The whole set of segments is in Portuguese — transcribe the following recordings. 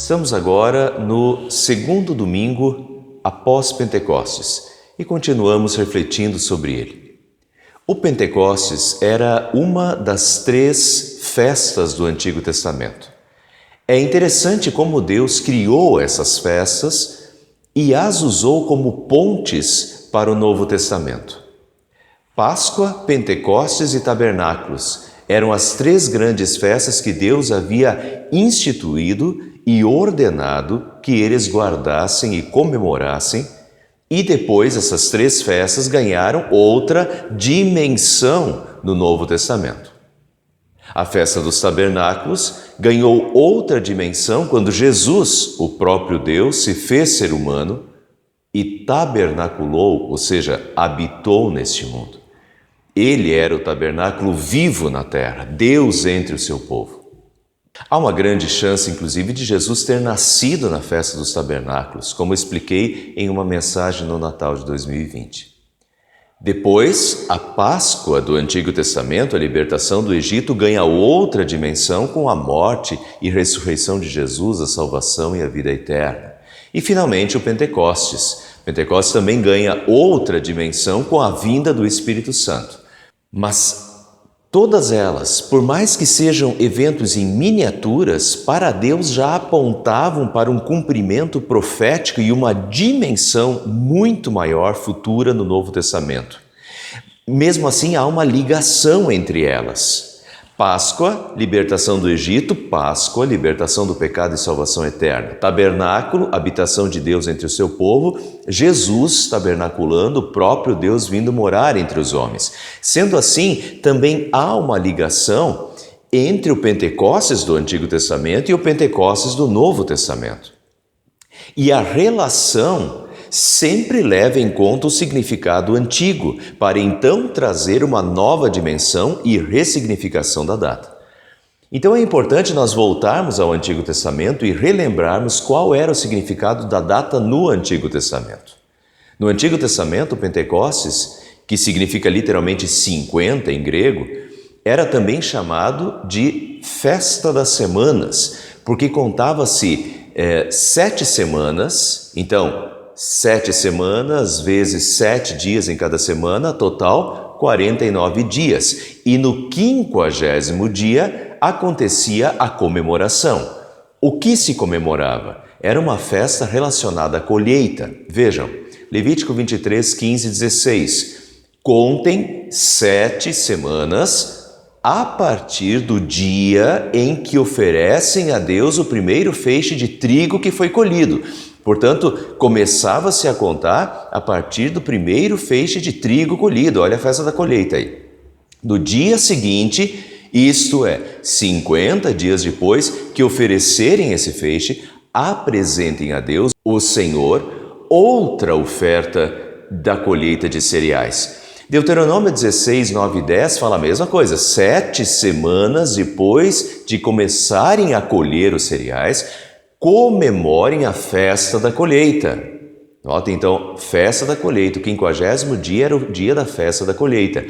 Estamos agora no segundo domingo após Pentecostes e continuamos refletindo sobre ele. O Pentecostes era uma das 3 festas do Antigo Testamento. É interessante como Deus criou essas festas e as usou como pontes para o Novo Testamento. Páscoa, Pentecostes e Tabernáculos eram as 3 grandes festas que Deus havia instituído e ordenado que eles guardassem e comemorassem, e depois essas 3 festas ganharam outra dimensão no Novo Testamento. A festa dos tabernáculos ganhou outra dimensão quando Jesus, o próprio Deus, se fez ser humano e tabernaculou, ou seja, habitou neste mundo. Ele era o tabernáculo vivo na terra, Deus entre o seu povo. Há uma grande chance, inclusive, de Jesus ter nascido na festa dos tabernáculos, como expliquei em uma mensagem no Natal de 2020. Depois, a Páscoa do Antigo Testamento, a libertação do Egito, ganha outra dimensão com a morte e ressurreição de Jesus, a salvação e a vida eterna. E, finalmente, o Pentecostes. Pentecostes também ganha outra dimensão com a vinda do Espírito Santo. Mas todas elas, por mais que sejam eventos em miniaturas, para Deus já apontavam para um cumprimento profético e uma dimensão muito maior futura no Novo Testamento. Mesmo assim, há uma ligação entre elas. Páscoa, libertação do Egito; Páscoa, libertação do pecado e salvação eterna. Tabernáculo, habitação de Deus entre o seu povo; Jesus tabernaculando, o próprio Deus vindo morar entre os homens. Sendo assim, também há uma ligação entre o Pentecostes do Antigo Testamento e o Pentecostes do Novo Testamento. E a relação sempre leva em conta o significado antigo, para então trazer uma nova dimensão e ressignificação da data. Então é importante nós voltarmos ao Antigo Testamento e relembrarmos qual era o significado da data no Antigo Testamento. No Antigo Testamento, o Pentecostes, que significa literalmente 50 em grego, era também chamado de Festa das Semanas, porque contava-se 7 semanas, então 7 semanas vezes 7 dias em cada semana, total 49 dias. E no 50º dia acontecia a comemoração. O que se comemorava? Era uma festa relacionada à colheita. Vejam, Levítico 23, 15 e 16. Contem 7 semanas a partir do dia em que oferecem a Deus o primeiro feixe de trigo que foi colhido. Portanto, começava-se a contar a partir do primeiro feixe de trigo colhido. Olha a festa da colheita aí. No dia seguinte, isto é, 50 dias depois que oferecerem esse feixe, apresentem a Deus, o Senhor, outra oferta da colheita de cereais. Deuteronômio 16, 9 e 10 fala a mesma coisa. 7 semanas depois de começarem a colher os cereais, comemorem a festa da colheita. Nota então, festa da colheita, o 50º dia era o dia da festa da colheita.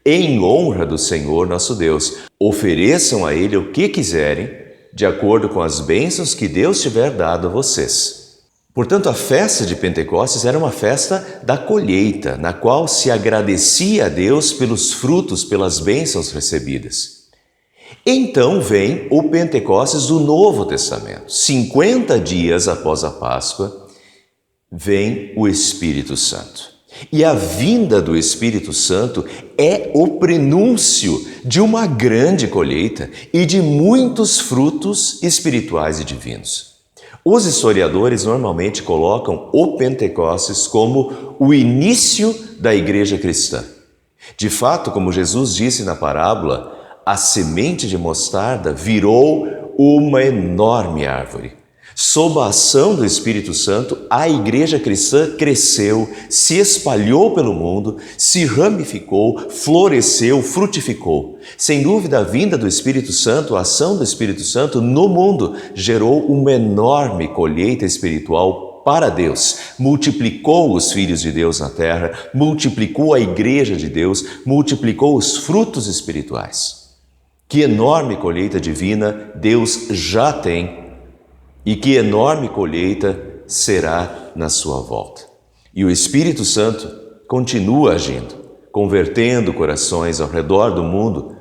Em honra do Senhor nosso Deus, ofereçam a Ele o que quiserem, de acordo com as bênçãos que Deus tiver dado a vocês. Portanto, a festa de Pentecostes era uma festa da colheita, na qual se agradecia a Deus pelos frutos, pelas bênçãos recebidas. Então vem o Pentecostes do Novo Testamento. 50 dias após a Páscoa, vem o Espírito Santo. E a vinda do Espírito Santo é o prenúncio de uma grande colheita e de muitos frutos espirituais e divinos. Os historiadores normalmente colocam o Pentecostes como o início da igreja cristã. De fato, como Jesus disse na parábola, a semente de mostarda virou uma enorme árvore. Sob a ação do Espírito Santo, a igreja cristã cresceu, se espalhou pelo mundo, se ramificou, floresceu, frutificou. Sem dúvida, a vinda do Espírito Santo, a ação do Espírito Santo no mundo, gerou uma enorme colheita espiritual para Deus. Multiplicou os filhos de Deus na terra, multiplicou a igreja de Deus, multiplicou os frutos espirituais. Que enorme colheita divina Deus já tem e que enorme colheita será na sua volta. E o Espírito Santo continua agindo, convertendo corações ao redor do mundo.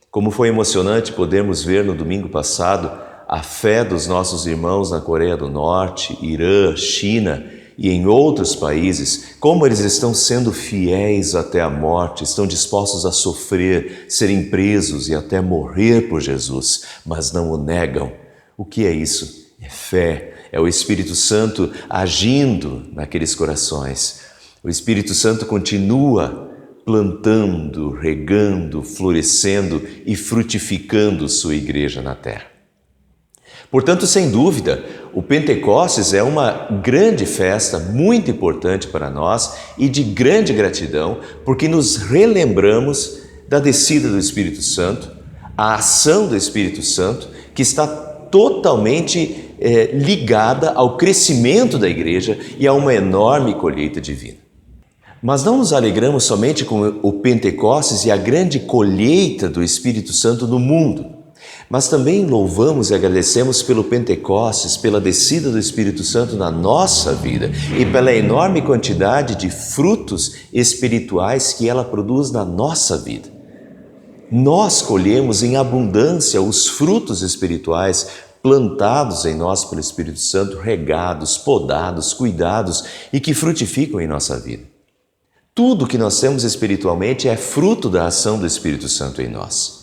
Como foi emocionante podermos ver no domingo passado a fé dos nossos irmãos na Coreia do Norte, Irã, China e em outros países, como eles estão sendo fiéis até a morte, estão dispostos a sofrer, serem presos e até morrer por Jesus, mas não o negam. O que é isso? É fé, é o Espírito Santo agindo naqueles corações. O Espírito Santo continua plantando, regando, florescendo e frutificando sua igreja na terra. Portanto, sem dúvida, o Pentecostes é uma grande festa, muito importante para nós e de grande gratidão, porque nos relembramos da descida do Espírito Santo, a ação do Espírito Santo, que está totalmente ligada ao crescimento da igreja e a uma enorme colheita divina. Mas não nos alegramos somente com o Pentecostes e a grande colheita do Espírito Santo no mundo, mas também louvamos e agradecemos pelo Pentecostes, pela descida do Espírito Santo na nossa vida e pela enorme quantidade de frutos espirituais que ela produz na nossa vida. Nós colhemos em abundância os frutos espirituais plantados em nós pelo Espírito Santo, regados, podados, cuidados e que frutificam em nossa vida. Tudo que nós temos espiritualmente é fruto da ação do Espírito Santo em nós.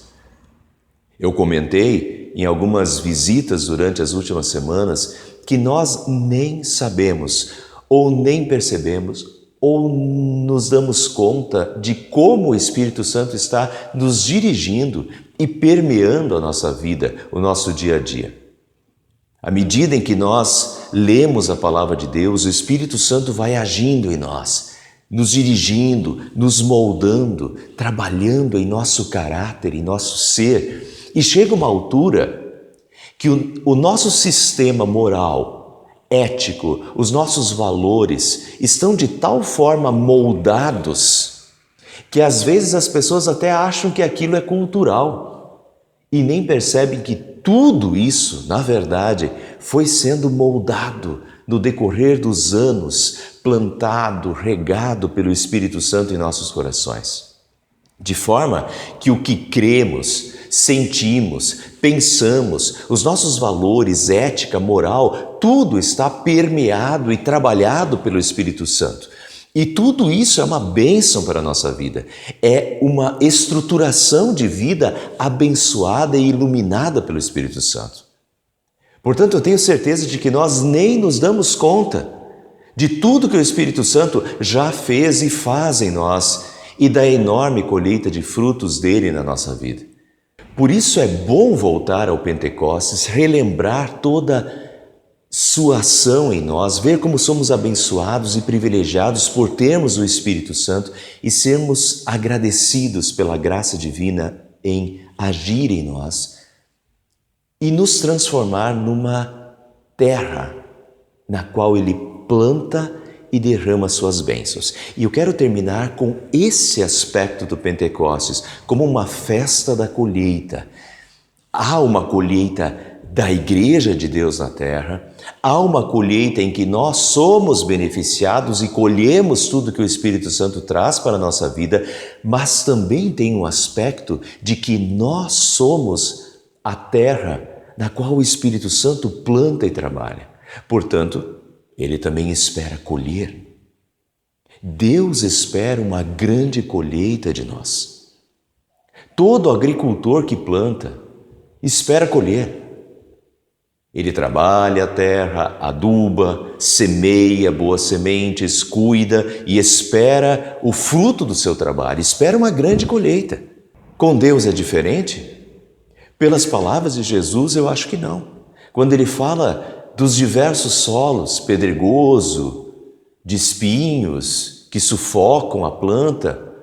Eu comentei em algumas visitas durante as últimas semanas que nós nem sabemos, ou nem percebemos, ou nos damos conta de como o Espírito Santo está nos dirigindo e permeando a nossa vida, o nosso dia a dia. À medida em que nós lemos a palavra de Deus, o Espírito Santo vai agindo em nós, nos dirigindo, nos moldando, trabalhando em nosso caráter, em nosso ser. E chega uma altura que o nosso sistema moral, ético, os nossos valores estão de tal forma moldados que às vezes as pessoas até acham que aquilo é cultural e nem percebem que tudo isso, na verdade, foi sendo moldado no decorrer dos anos, plantado, regado pelo Espírito Santo em nossos corações. De forma que o que cremos, sentimos, pensamos, os nossos valores, ética, moral, tudo está permeado e trabalhado pelo Espírito Santo. E tudo isso é uma bênção para a nossa vida. É uma estruturação de vida abençoada e iluminada pelo Espírito Santo. Portanto, eu tenho certeza de que nós nem nos damos conta de tudo que o Espírito Santo já fez e faz em nós e da enorme colheita de frutos dele na nossa vida. Por isso é bom voltar ao Pentecostes, relembrar toda sua ação em nós, ver como somos abençoados e privilegiados por termos o Espírito Santo e sermos agradecidos pela graça divina em agir em nós e nos transformar numa terra na qual Ele planta e derrama suas bênçãos. E eu quero terminar com esse aspecto do Pentecostes, como uma festa da colheita. Há uma colheita da Igreja de Deus na terra, há uma colheita em que nós somos beneficiados e colhemos tudo que o Espírito Santo traz para a nossa vida, mas também tem um aspecto de que nós somos a terra na qual o Espírito Santo planta e trabalha. Portanto, Ele também espera colher. Deus espera uma grande colheita de nós. Todo agricultor que planta espera colher. Ele trabalha a terra, aduba, semeia boas sementes, cuida e espera o fruto do seu trabalho, espera uma grande colheita. Com Deus é diferente? Pelas palavras de Jesus, eu acho que não. Quando Ele fala dos diversos solos, pedregoso, de espinhos que sufocam a planta,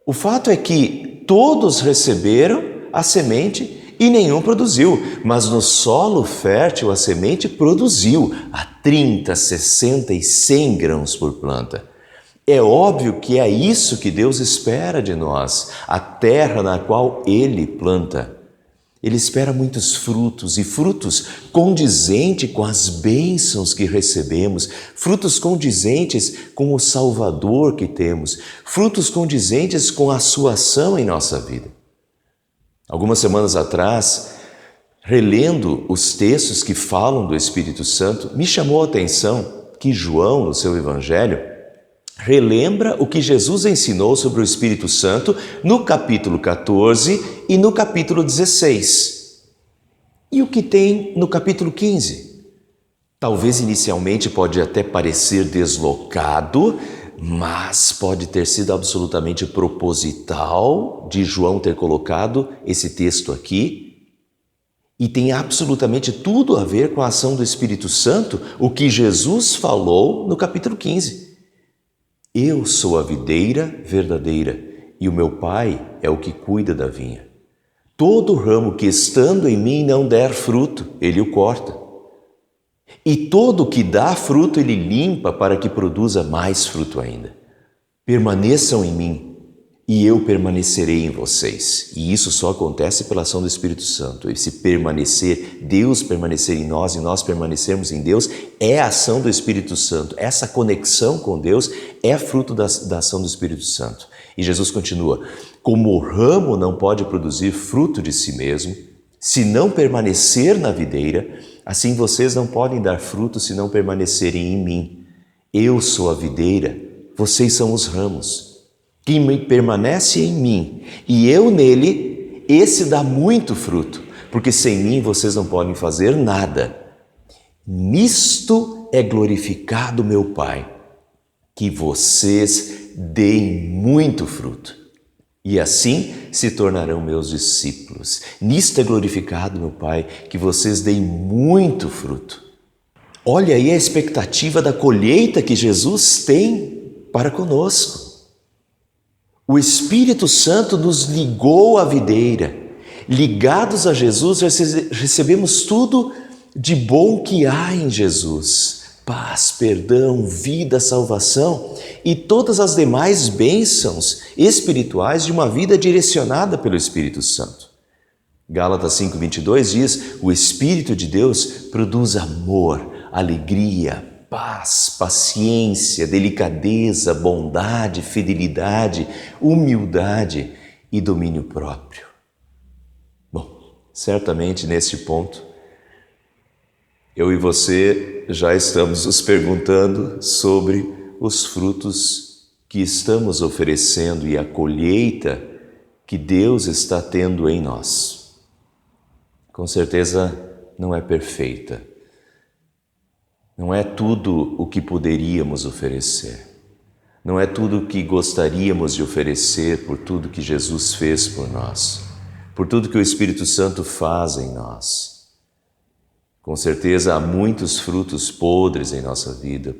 o fato é que todos receberam a semente e nenhum produziu, mas no solo fértil a semente produziu a 30, 60 e 100 grãos por planta. É óbvio que é isso que Deus espera de nós, a terra na qual Ele planta. Ele espera muitos frutos, e frutos condizentes com as bênçãos que recebemos, frutos condizentes com o Salvador que temos, frutos condizentes com a sua ação em nossa vida. Algumas semanas atrás, relendo os textos que falam do Espírito Santo, me chamou a atenção que João, no seu Evangelho, relembra o que Jesus ensinou sobre o Espírito Santo no capítulo 14 e no capítulo 16. E o que tem no capítulo 15? Talvez inicialmente pode até parecer deslocado, mas pode ter sido absolutamente proposital de João ter colocado esse texto aqui. E tem absolutamente tudo a ver com a ação do Espírito Santo, o que Jesus falou no capítulo 15. Eu sou a videira verdadeira e o meu Pai é o que cuida da vinha. Todo ramo que estando em mim não der fruto, ele o corta. E todo o que dá fruto, ele limpa para que produza mais fruto ainda. Permaneçam em mim e eu permanecerei em vocês. E isso só acontece pela ação do Espírito Santo. Esse permanecer, Deus permanecer em nós e nós permanecermos em Deus, é a ação do Espírito Santo. Essa conexão com Deus é fruto da ação do Espírito Santo. E Jesus continua: como o ramo não pode produzir fruto de si mesmo, se não permanecer na videira, assim vocês não podem dar fruto se não permanecerem em mim. Eu sou a videira, vocês são os ramos. Quem permanece em mim e eu nele, esse dá muito fruto, porque sem mim vocês não podem fazer nada. Nisto é glorificado meu Pai, que vocês deem muito fruto, e assim se tornarão meus discípulos. Nisto é glorificado meu Pai, que vocês deem muito fruto. Olha aí a expectativa da colheita que Jesus tem para conosco. O Espírito Santo nos ligou à videira. Ligados a Jesus, recebemos tudo de bom que há em Jesus. Paz, perdão, vida, salvação e todas as demais bênçãos espirituais de uma vida direcionada pelo Espírito Santo. Gálatas 5:22 diz: o Espírito de Deus produz amor, alegria, paz, paciência, delicadeza, bondade, fidelidade, humildade e domínio próprio. Bom, certamente neste ponto, eu e você já estamos nos perguntando sobre os frutos que estamos oferecendo e a colheita que Deus está tendo em nós. Com certeza não é perfeita. Não é tudo o que poderíamos oferecer. Não é tudo o que gostaríamos de oferecer por tudo que Jesus fez por nós, por tudo que o Espírito Santo faz em nós. Com certeza há muitos frutos podres em nossa vida.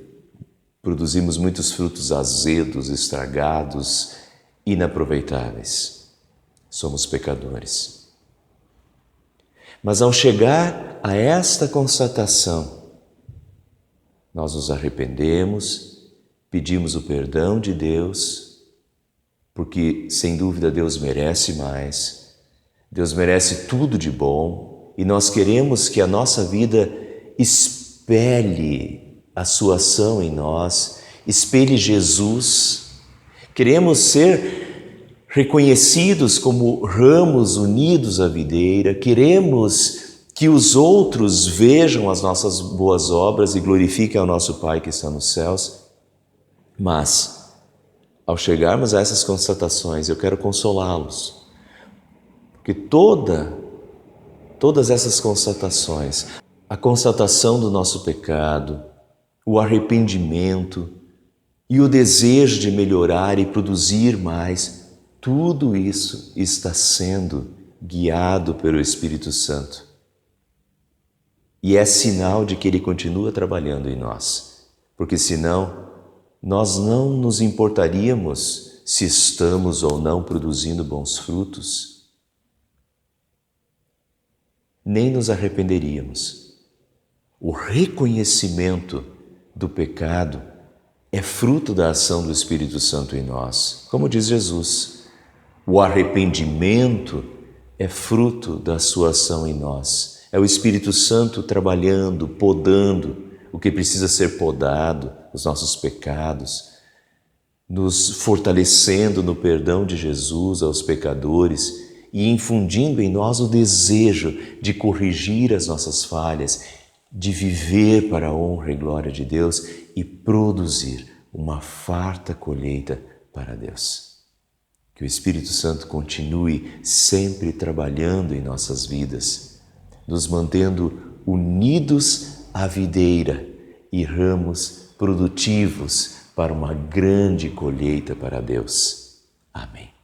Produzimos muitos frutos azedos, estragados, inaproveitáveis. Somos pecadores. Mas ao chegar a esta constatação, nós nos arrependemos, pedimos o perdão de Deus, porque sem dúvida Deus merece mais, Deus merece tudo de bom e nós queremos que a nossa vida espelhe a sua ação em nós, espelhe Jesus. Queremos ser reconhecidos como ramos unidos à videira, queremos que os outros vejam as nossas boas obras e glorifiquem ao nosso Pai que está nos céus. Mas, ao chegarmos a essas constatações, eu quero consolá-los, porque todas essas constatações, a constatação do nosso pecado, o arrependimento e o desejo de melhorar e produzir mais, tudo isso está sendo guiado pelo Espírito Santo. E é sinal de que Ele continua trabalhando em nós, porque senão nós não nos importaríamos se estamos ou não produzindo bons frutos, nem nos arrependeríamos. O reconhecimento do pecado é fruto da ação do Espírito Santo em nós. Como diz Jesus, o arrependimento é fruto da sua ação em nós. É o Espírito Santo trabalhando, podando o que precisa ser podado, os nossos pecados, nos fortalecendo no perdão de Jesus aos pecadores e infundindo em nós o desejo de corrigir as nossas falhas, de viver para a honra e glória de Deus e produzir uma farta colheita para Deus. Que o Espírito Santo continue sempre trabalhando em nossas vidas, nos mantendo unidos à videira e ramos produtivos para uma grande colheita para Deus. Amém.